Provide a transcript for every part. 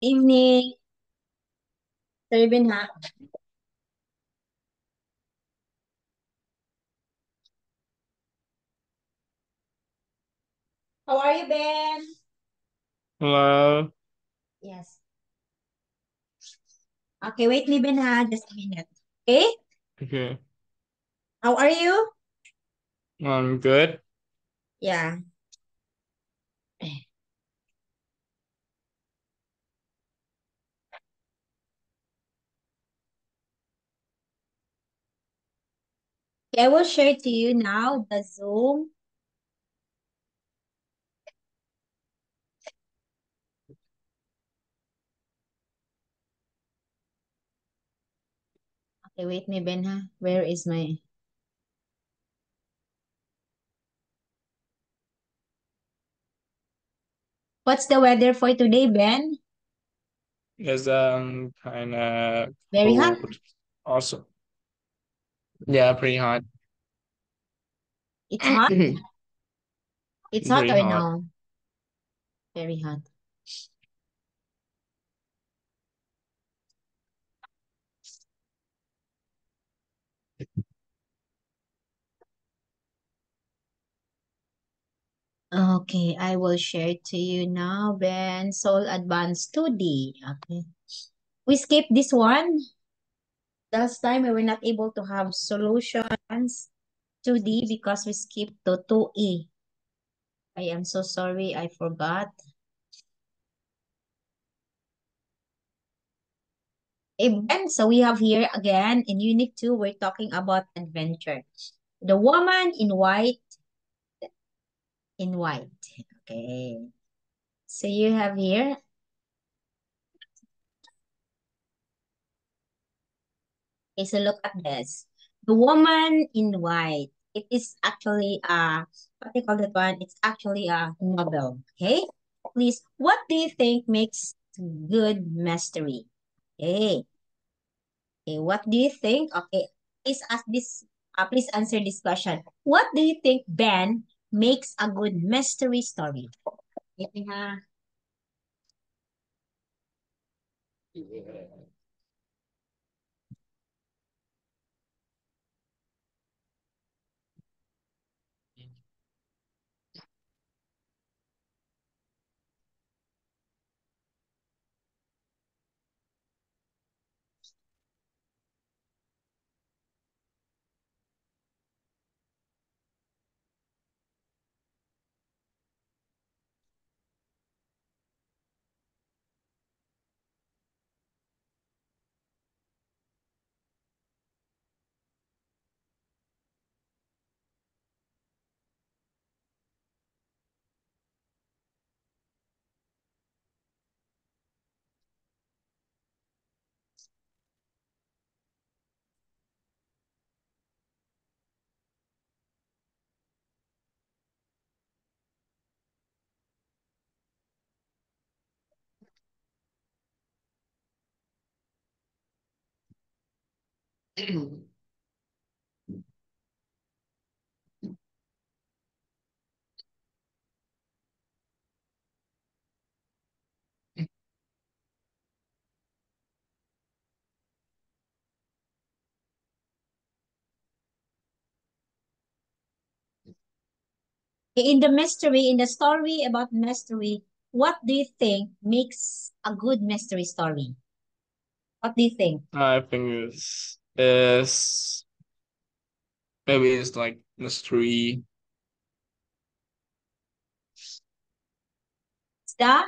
Evening, Sir Ben ha. How are you, Ben? Hello. Yes. Okay, wait me, Ben ha. Just a minute. Okay? Okay. How are you? I'm good. Yeah. Okay, I will share to you now the Zoom. Okay, wait me, Ben ha. Where is my... What's the weather for today, Ben? It's kind of Very hot? cold. Also, yeah, pretty hot. It's hot? Pretty It's hot or hot. no? Very hot. Okay, I will share to you now, Ben. Soul Advanced 2D. Okay. We skip this one. Last time we were not able to have solutions 2D because we skipped to 2E. I am so sorry, I forgot. And so we have here again in Unit 2, we're talking about adventure. The woman in white. Okay. So you have here, okay, so look at this. The woman in white. It is actually what they call that one? It's actually a novel. Okay. Please, what do you think makes good mystery? Okay. Okay, what do you think? Okay, please ask this. Please answer this question. What do you think, Ben, makes a good mystery story? Ito ha. In the mystery, in the story about mystery, what do you think makes a good mystery story? What do you think? I think is maybe it's like mystery. It's the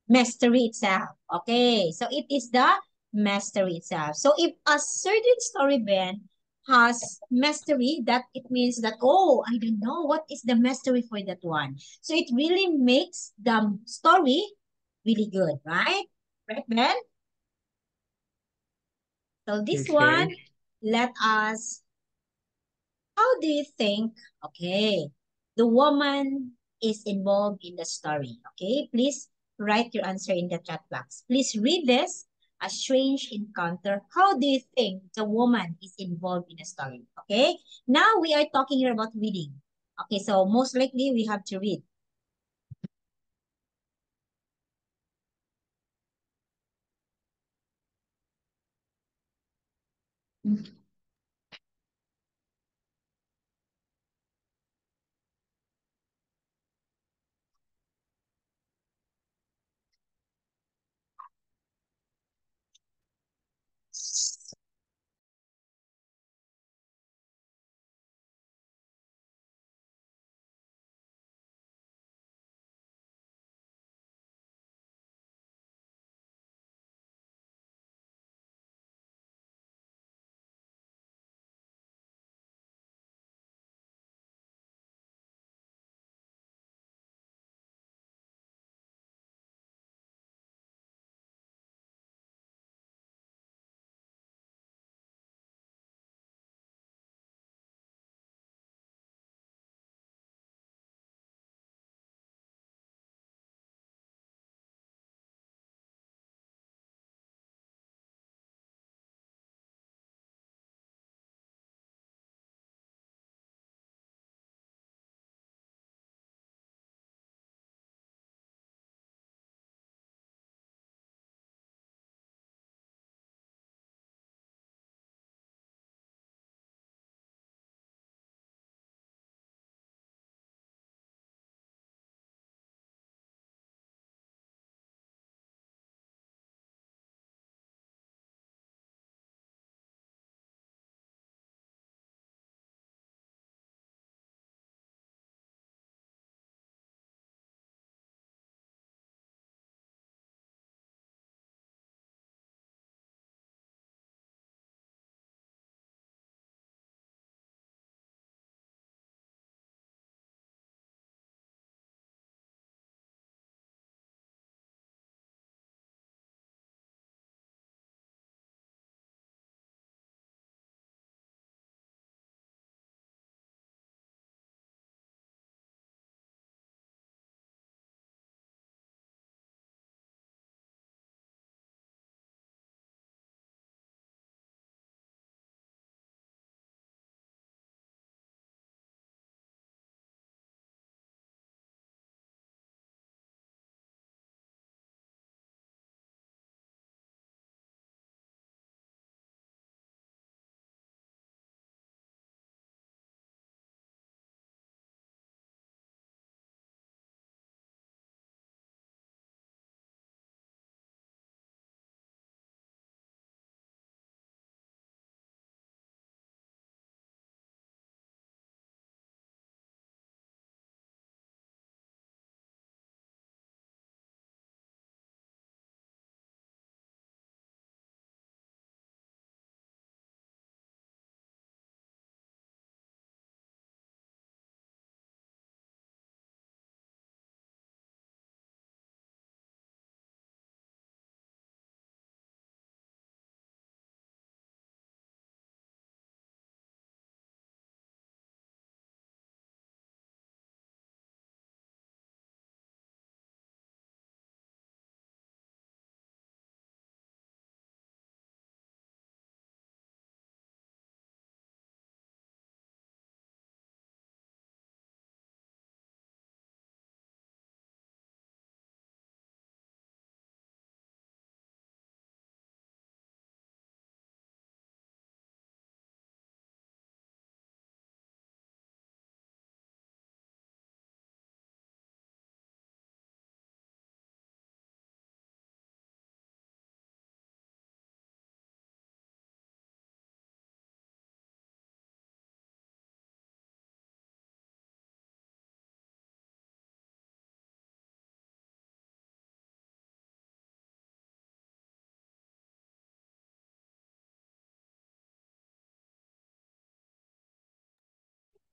mystery itself. Okay, so it is the mystery itself. So if a certain story, Ben, has mystery, that it means that, oh, I don't know what is the mystery for that one. So it really makes the story really good, right? Right, Ben? So this one, Okay. let us, how do you think, okay, the woman is involved in the story? Okay, please write your answer in the chat box. Please read this. A strange encounter. How do you think the woman is involved in the story? Okay, now we are talking here about reading. Okay, so most likely we have to read.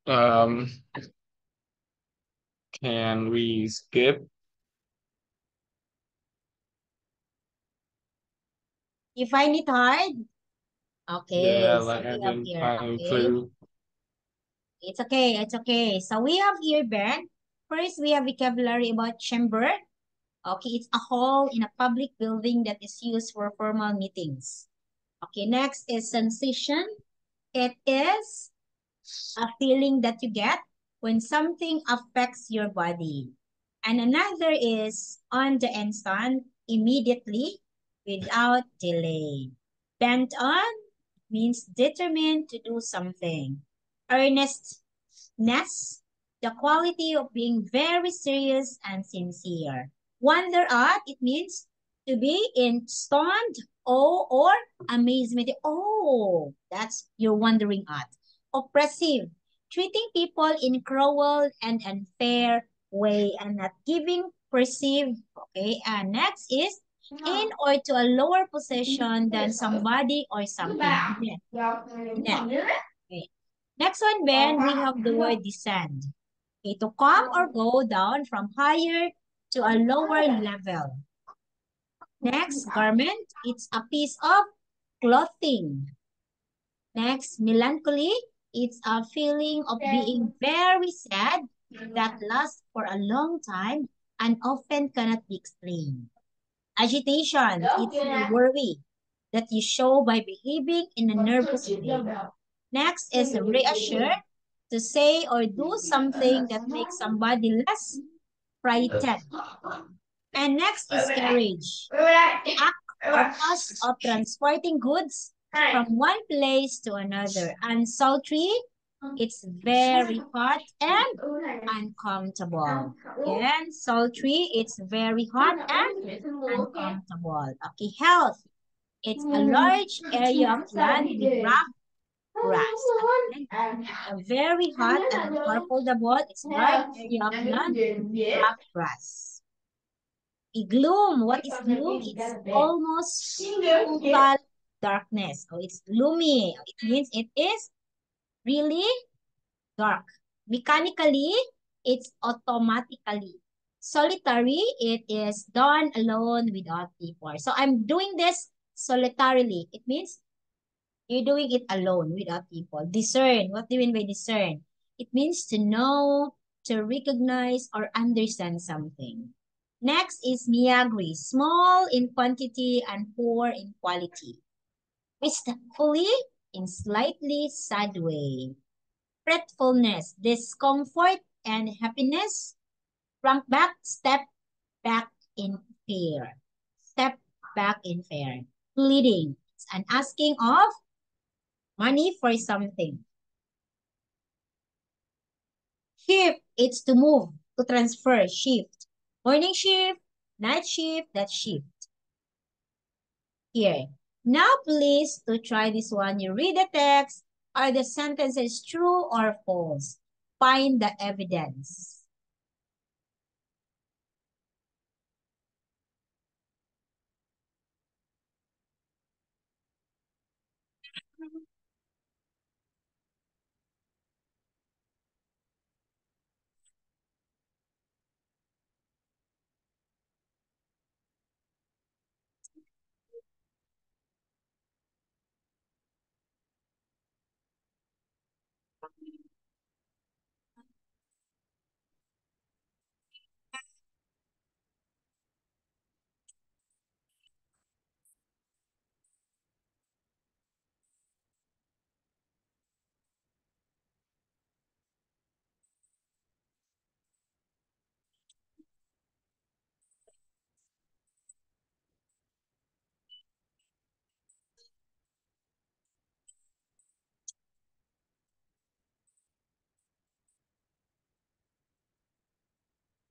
Um, can we skip? You find it hard? Yeah, Okay, so like we I've have been here, flying okay? through. It's okay, it's okay. So we have here, Ben. First, we have vocabulary about chamber. Okay, it's a hall in a public building that is used for formal meetings. Okay, next is sensation. It is a feeling that you get when something affects your body. And another is on the instant, immediately, without delay. Bent on, means determined to do something. Earnestness, the quality of being very serious and sincere. Wonder at, it means to be in stunned awe or amazement. Oh, that's you're wondering at. Oppressive, treating people in cruel and unfair way and not giving perceived. Okay, and next is in or to a lower position than somebody or something. Beneath. Okay. Next one, Ben, we have the word descend. Okay, to come or go down from higher to a lower level. Next, garment, it's a piece of clothing. Next, melancholy, it's a feeling of being very sad that lasts for a long time and often cannot be explained. Agitation, it's the worry that you show by behaving in a nervous way. Next is reassure, to say or do something that makes somebody less frightened. And next is carriage, the act or cost of transporting goods from one place to another. And sultry, it's very hot and uncomfortable. Again, sultry, it's very hot and uncomfortable. Okay, health, it's a large area of land with rough grass. Again, a very hot and uncomfortable, it's large area of land, rough grass. A gloom. What is gloom? It's almost total darkness. Oh, it's gloomy. It means it is really dark. Mechanically, it's automatically. Solitary, it is done alone without people. So I'm doing this solitarily. It means you're doing it alone without people. Discern. What do you mean by discern? It means to know, to recognize, or understand something. Next is miyagri, small in quantity and poor in quality. Wistfully, in slightly sad way. Fretfulness, discomfort, and happiness. Shrunk back, step back in fear. Step back in fear. Pleading, it's an asking of money for something. Shift, it's to move, to transfer, shift. Morning shift, night shift, that shift. Here. Now please, to try this one, you read the text. Are the sentences true or false? Find the evidence.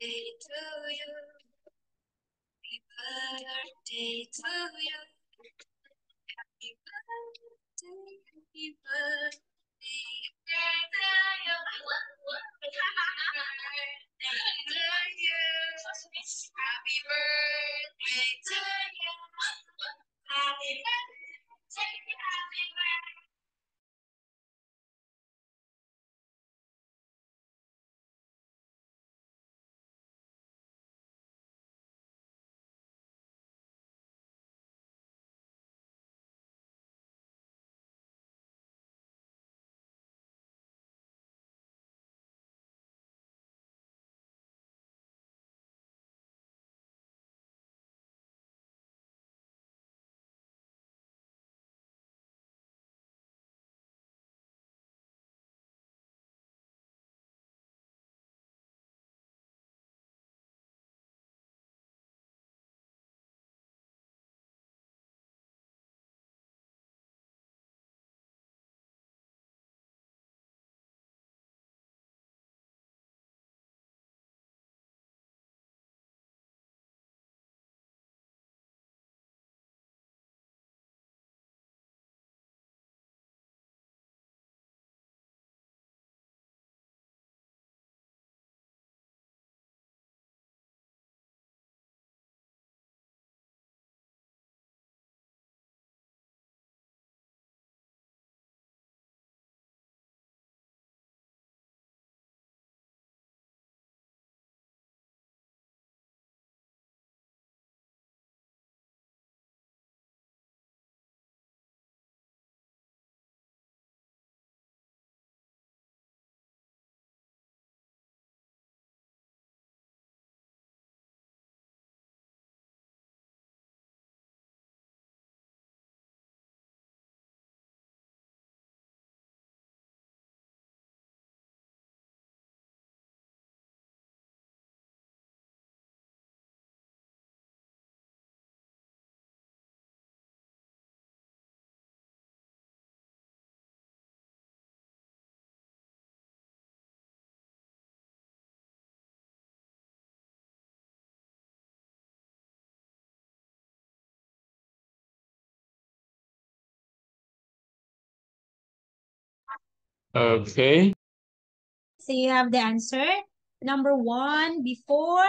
Day to you, happy birthday to you. Happy birthday, happy birthday, happy birthday to you. Happy birthday, happy birthday. Okay. So you have the answer. Number one, before.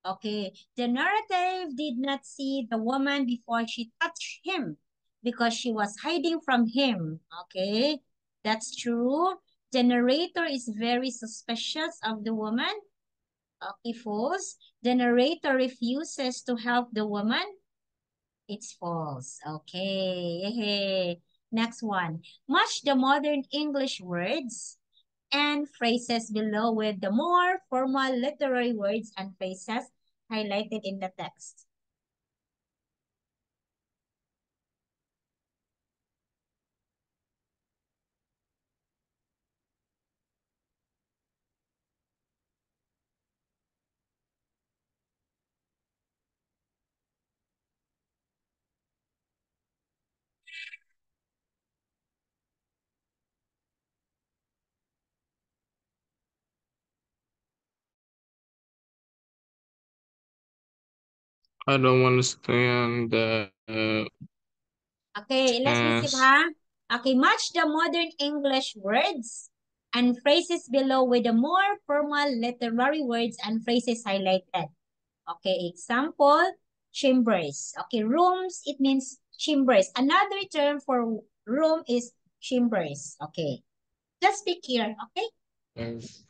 Okay, the narrative did not see the woman before she touched him because she was hiding from him. Okay, that's true. The narrator is very suspicious of the woman. Okay, false. The narrator refuses to help the woman. It's false. Okay. Next one. Match the modern English words and phrases below with the more formal literary words and phrases highlighted in the text. I don't understand the Okay, let's receive, test. ha? Okay, match the modern English words and phrases below with the more formal literary words and phrases highlighted. Okay, example, chambers. Okay, rooms, it means chambers. Another term for room is chambers. Okay, just pick here, okay? Yes.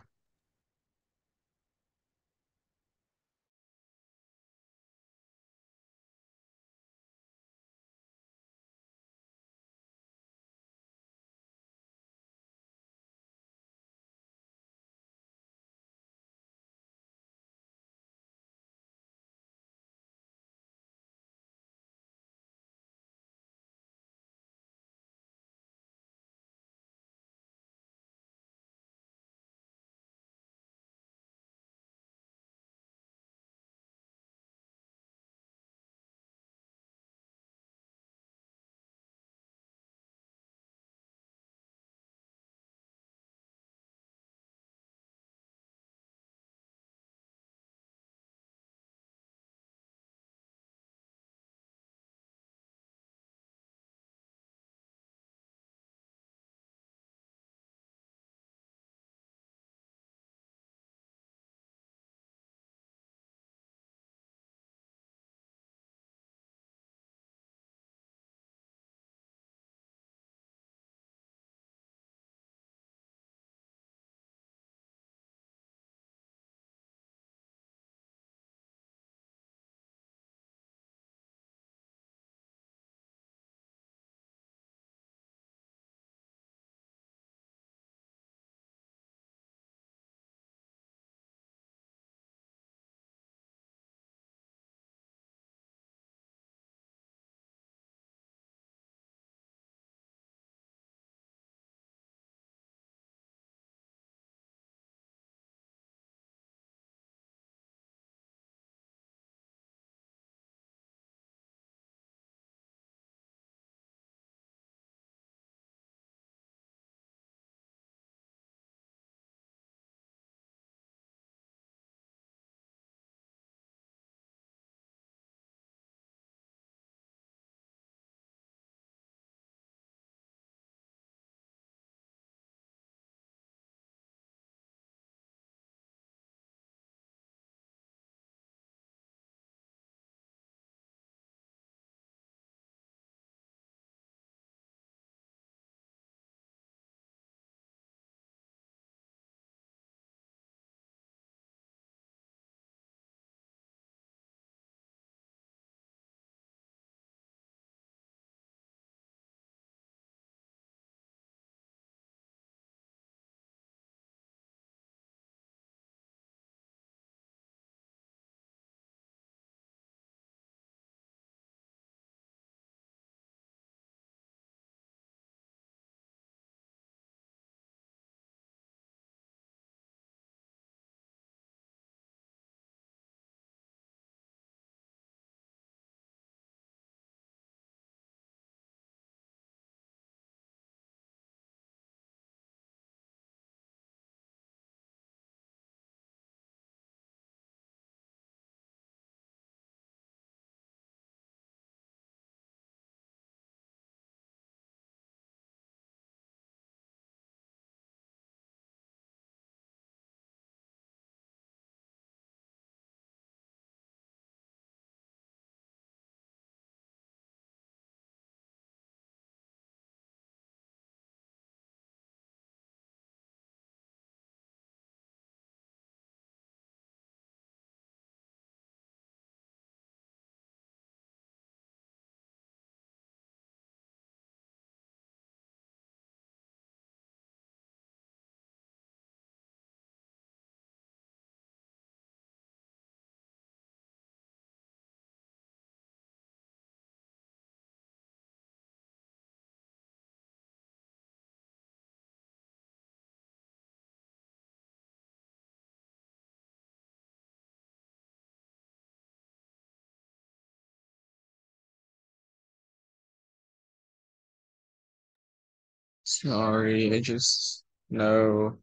Sorry, I just know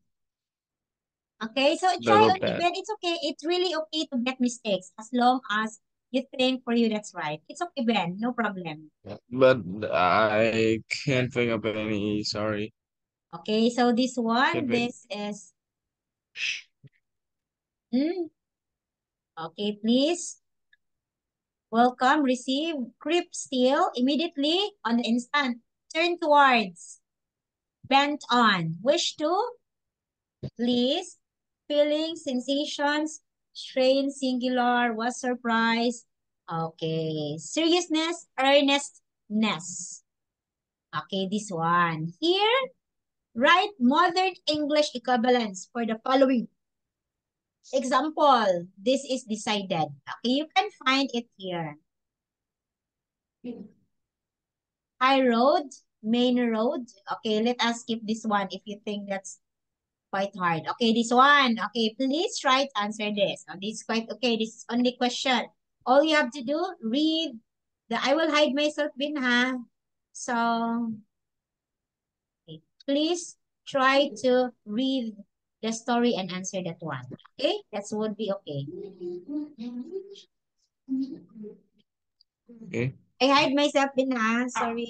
Okay, so try little only, bit. Ben. It's okay. It's really okay to get mistakes as long as you think for you that's right. It's okay, Ben. No problem. But I can't think of any. Sorry. Okay, so this Can't one, think. this is, hmm, okay, please. Welcome, receive, grip, steal, immediately, on the instant. Turn towards, bent on. Wish to, please. Feelings, sensations, strain, singular, was surprise. Okay. Seriousness, earnestness. Okay, this one. Here, write modern English equivalents for the following. Example, this is decided. Okay, you can find it here. High road, main road. Okay, let us skip this one if you think that's quite hard. Okay, this one. Okay, please try to answer this. This is quite okay. This is only question. All you have to do, read the I will hide myself bin ha. So, okay, please try to read the story and answer that one. Okay, that would be okay. Okay. I hide myself bin ha. Sorry.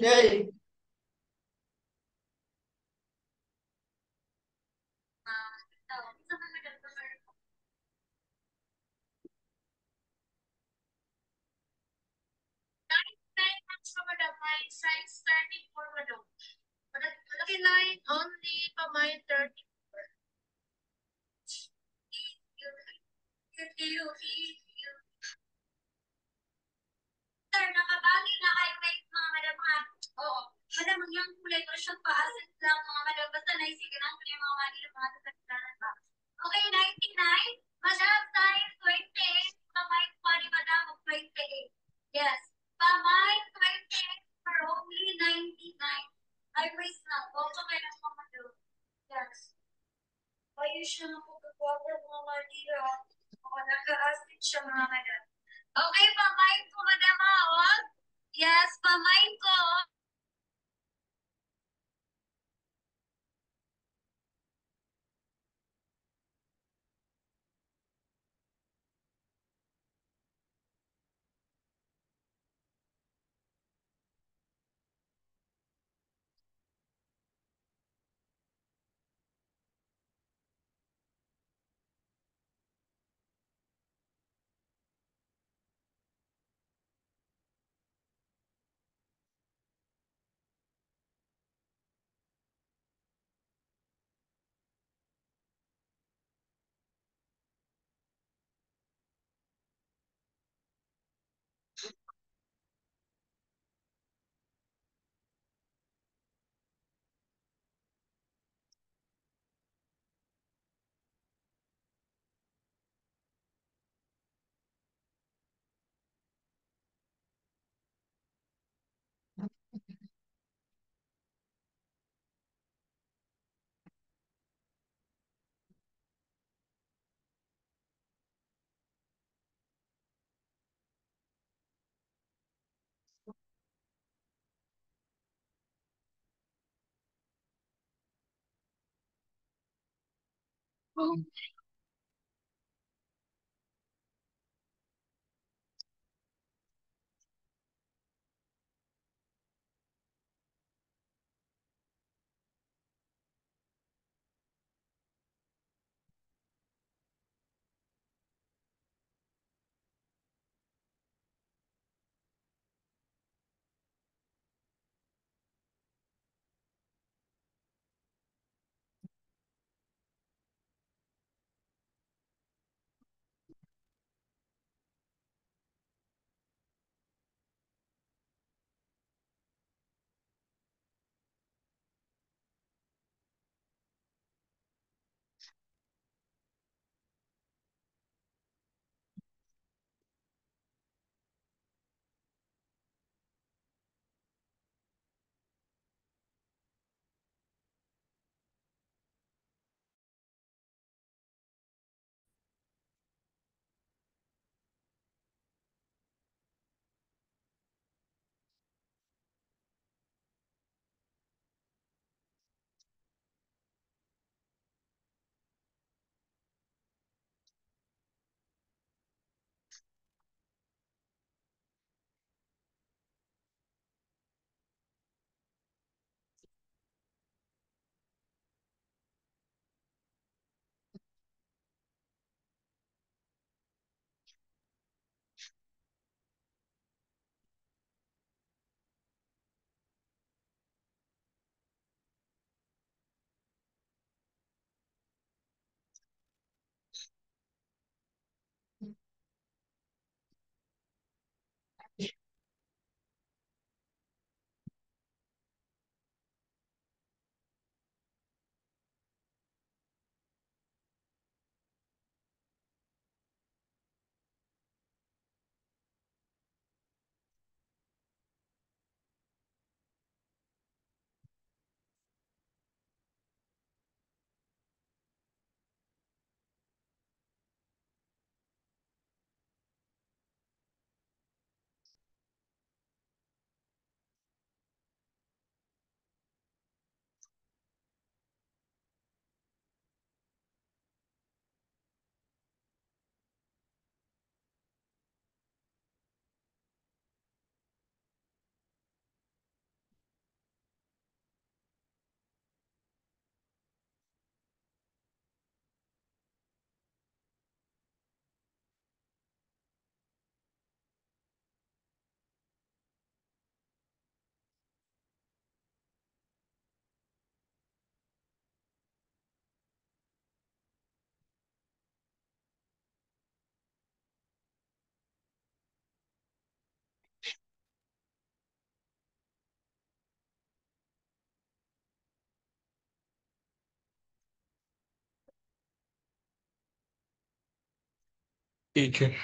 Teacher.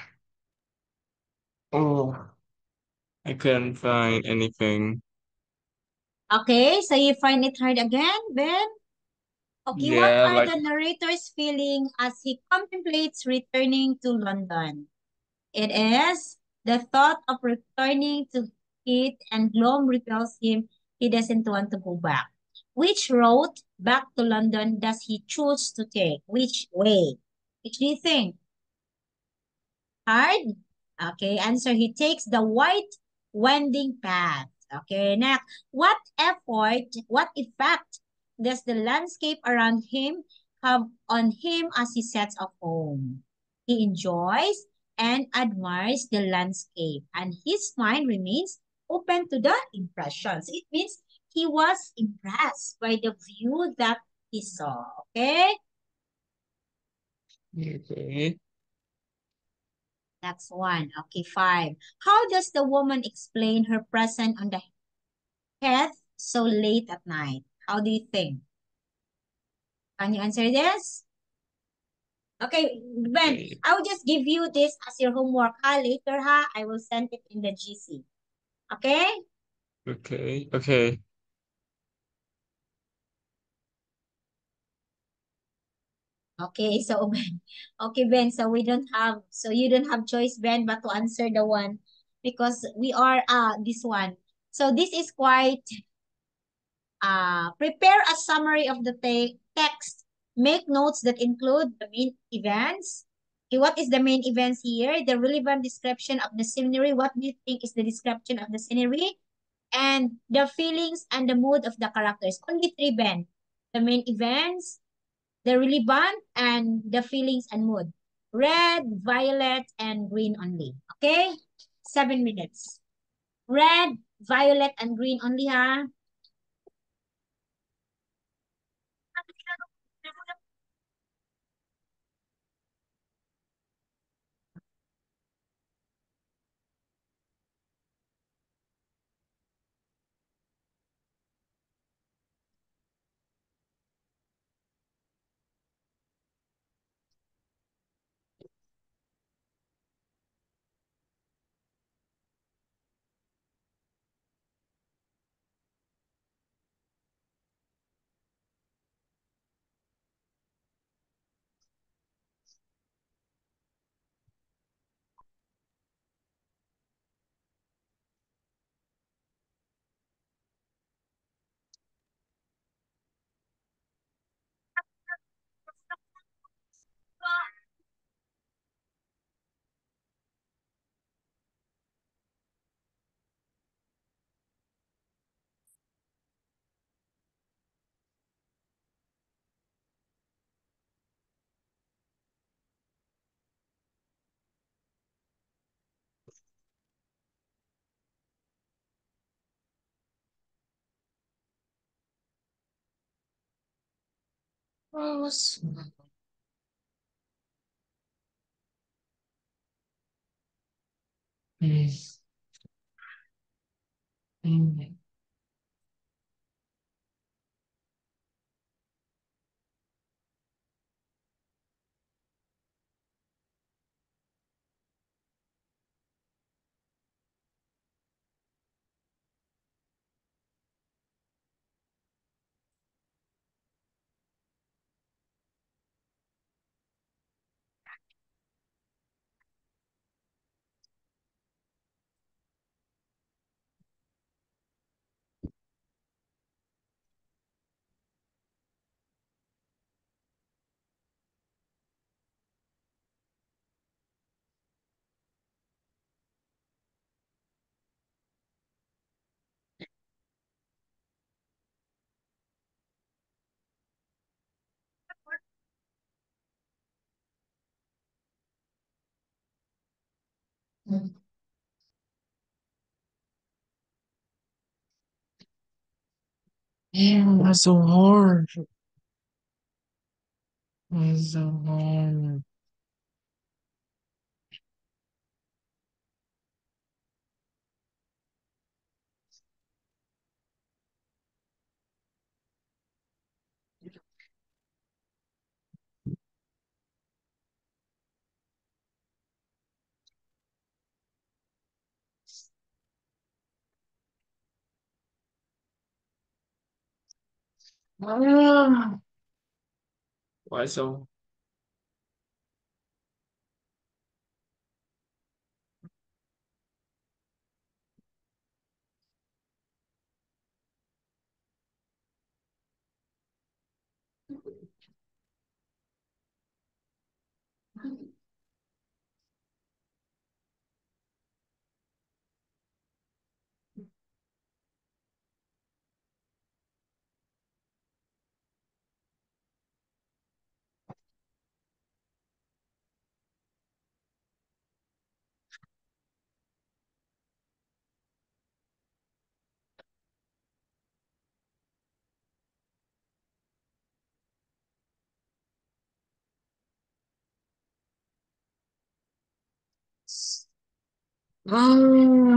Oh, I couldn't find anything. Okay, so you find it hard again, Ben? Okay, what Yeah, are like the narrator's feeling as he contemplates returning to London? It is the thought of returning to it and gloom repels him. He doesn't want to go back. Which road back to London does he choose to take? Which way? Which do you think? Hard? Okay, answer. He takes the white winding path. Okay, next. What effect does the landscape around him have on him as he sets off home? He enjoys and admires the landscape, and his mind remains open to the impressions. It means he was impressed by the view that he saw. Okay, okay. next one. Okay, five. How does the woman explain her presence on the hearth so late at night? How do you think? Can you answer this? Okay, Ben, Okay. I will just give you this as your homework. Later, I will send it in the GC. Okay? Okay. Okay. Okay, so Ben. Okay, Ben, so you don't have choice, Ben, but to answer the one because we are this one. So this is quite prepare a summary of the text. Make notes that include the main events. Okay, what is the main events here? The relevant description of the scenery. What do you think is the description of the scenery? And the feelings and the mood of the characters. Only three, Ben. The main events, the relevant, and the feelings and mood. Red, violet, and green only. Okay? 7 minutes. Red, violet, and green only, ha? Yes. Mm, mm. Yeah, that's so hard. That's so hard. Ah, why so? Ah,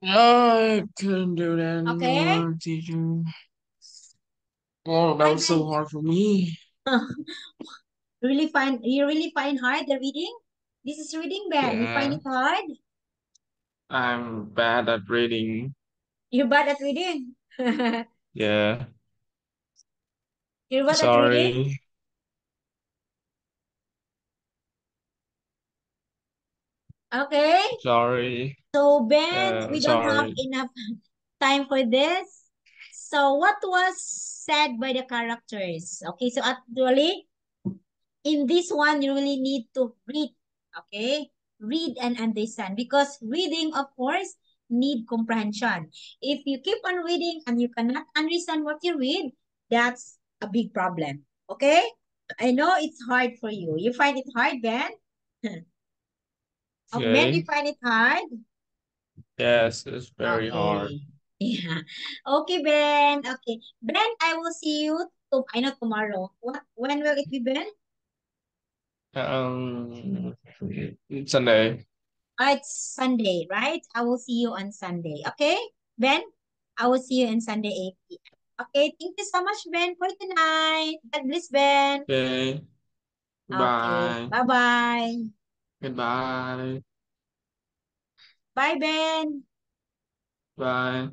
I couldn't do that Okay? anymore, teacher. Oh, that Hi, was so Ben. hard for me. You really find hard the reading? This is reading, Ben. You find Yeah, it hard? I'm bad at reading. You're bad at reading. You're Yeah, bad at reading? sorry. Okay. Sorry. So, Ben, we don't have Sorry. enough time for this. So, what was said by the characters? Okay, so actually, in this one, you really need to read. Okay, read and understand because reading, of course, need comprehension. If you keep on reading and you cannot understand what you read, that's a big problem. Okay, I know it's hard for you. You find it hard, Ben? Oh, Ben, you Okay. find it hard? Yes, it's very hard. Okay. Yeah. Okay, Ben. Okay. Ben, I will see you I know tomorrow. When will it be, Ben? Um, Sunday. It's Sunday, right? I will see you on Sunday. Okay, Ben? I will see you on Sunday 8 p.m. Okay, thank you so much, Ben, for tonight. God bless, Ben. Okay. Okay, Goodbye. bye-bye. Goodbye. Bye, Ben. Bye.